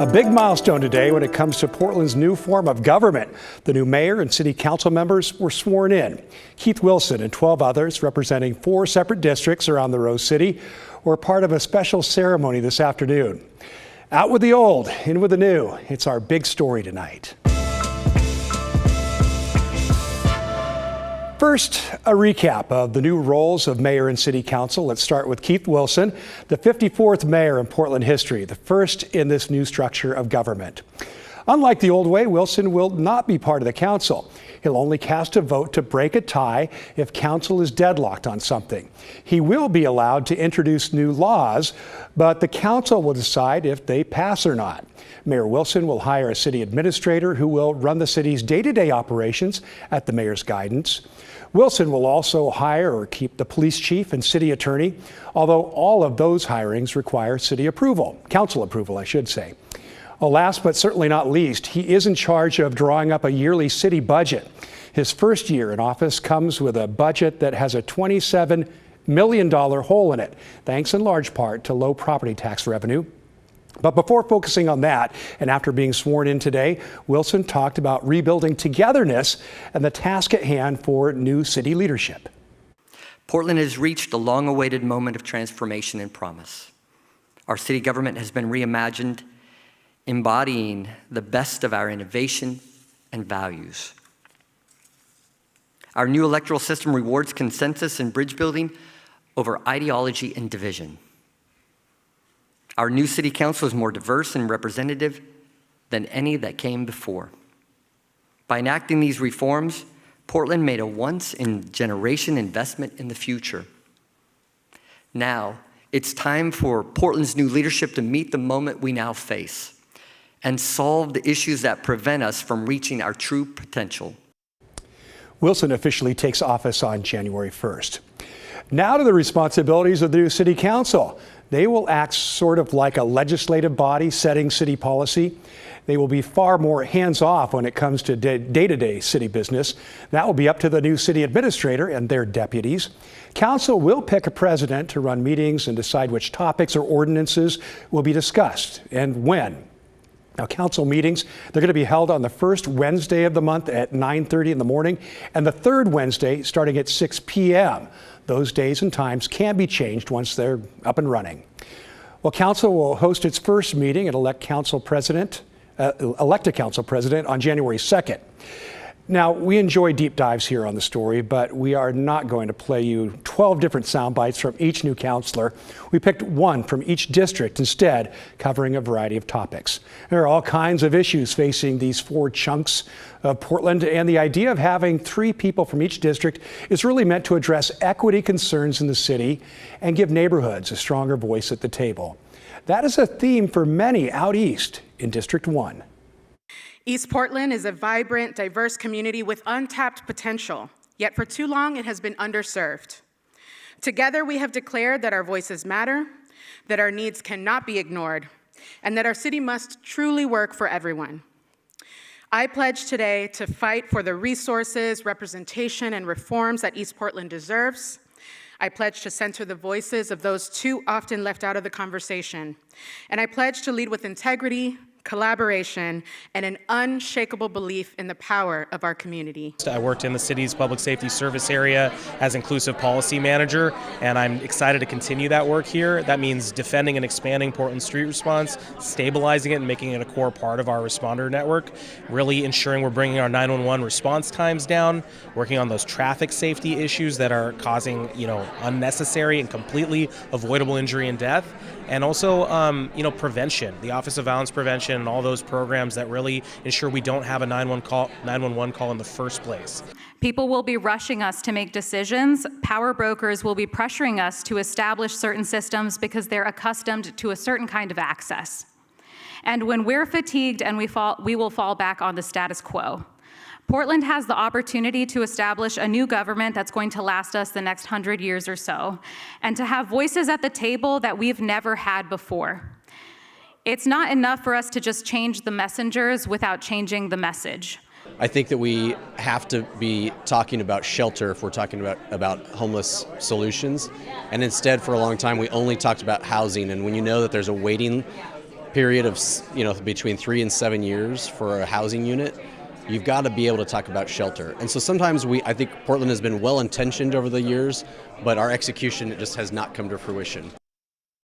A big milestone today when it comes to Portland's new form of government. The new mayor and city council members were sworn in. Keith Wilson and 12 others representing 4 separate districts around the Rose City were part of a special ceremony this afternoon. Out with the old, in with the new. It's our big story tonight. First, a recap of the new roles of mayor and city council. Let's start with Keith Wilson, the 54th mayor in Portland history, the first in this new structure of government. Unlike the old way, Wilson will not be part of the council. He'll only cast a vote to break a tie if council is deadlocked on something. He will be allowed to introduce new laws, but the council will decide if they pass or not. Mayor Wilson will hire a city administrator who will run the city's day-to-day operations at the mayor's guidance. Wilson will also hire or keep the police chief and city attorney, although all of those hirings require city approval, council approval, I should say. Well, last but certainly not least, he is in charge of drawing up a yearly city budget. His first year in office comes with a budget that has a $27 million hole in it, thanks in large part to low property tax revenue. But before focusing on that, and after being sworn in today, Wilson talked about rebuilding togetherness and the task at hand for new city leadership. Portland has reached a long-awaited moment of transformation and promise. Our city government has been reimagined, embodying the best of our innovation and values. Our new electoral system rewards consensus and bridge building over ideology and division. Our new city council is more diverse and representative than any that came before. By enacting these reforms, Portland made a once-in-generation investment in the future. Now, it's time for Portland's new leadership to meet the moment we now face and solve the issues that prevent us from reaching our true potential. Wilson officially takes office on January 1st. Now to the responsibilities of the new city council. They will act sort of like a legislative body setting city policy. They will be far more hands-off when it comes to day-to-day city business. That will be up to the new city administrator and their deputies. Council will pick a president to run meetings and decide which topics or ordinances will be discussed and when. Now, council meetings, they're going to be held on the first Wednesday of the month at 9:30 in the morning and the third Wednesday starting at 6 p.m. Those days and times can be changed once they're up and running. Well, council will host its first meeting and elect a council president on January 2nd. Now, we enjoy deep dives here on the story, but we are not going to play you 12 different sound bites from each new councilor. We picked one from each district instead, covering a variety of topics. There are all kinds of issues facing these 4 chunks of Portland, and the idea of having 3 people from each district is really meant to address equity concerns in the city and give neighborhoods a stronger voice at the table. That is a theme for many out east in District 1. East Portland is a vibrant, diverse community with untapped potential, yet for too long it has been underserved. Together we have declared that our voices matter, that our needs cannot be ignored, and that our city must truly work for everyone. I pledge today to fight for the resources, representation, and reforms that East Portland deserves. I pledge to center the voices of those too often left out of the conversation. And I pledge to lead with integrity, collaboration, and an unshakable belief in the power of our community. I worked in the city's public safety service area as inclusive policy manager, and I'm excited to continue that work here. That means defending and expanding Portland street response, stabilizing it and making it a core part of our responder network, really ensuring we're bringing our 911 response times down, working on those traffic safety issues that are causing, unnecessary and completely avoidable injury and death. And also, prevention, the Office of Violence Prevention and all those programs that really ensure we don't have a 911 call in the first place. People will be rushing us to make decisions. Power brokers will be pressuring us to establish certain systems because they're accustomed to a certain kind of access. And when we're fatigued and we will fall back on the status quo. Portland has the opportunity to establish a new government that's going to last us the next 100 years or so, and to have voices at the table that we've never had before. It's not enough for us to just change the messengers without changing the message. I think that we have to be talking about shelter if we're talking about homeless solutions. And instead, for a long time, we only talked about housing. And when you know that there's a waiting period of between 3 and 7 years for a housing unit, you've got to be able to talk about shelter. And so sometimes I think Portland has been well intentioned over the years, but our execution just has not come to fruition.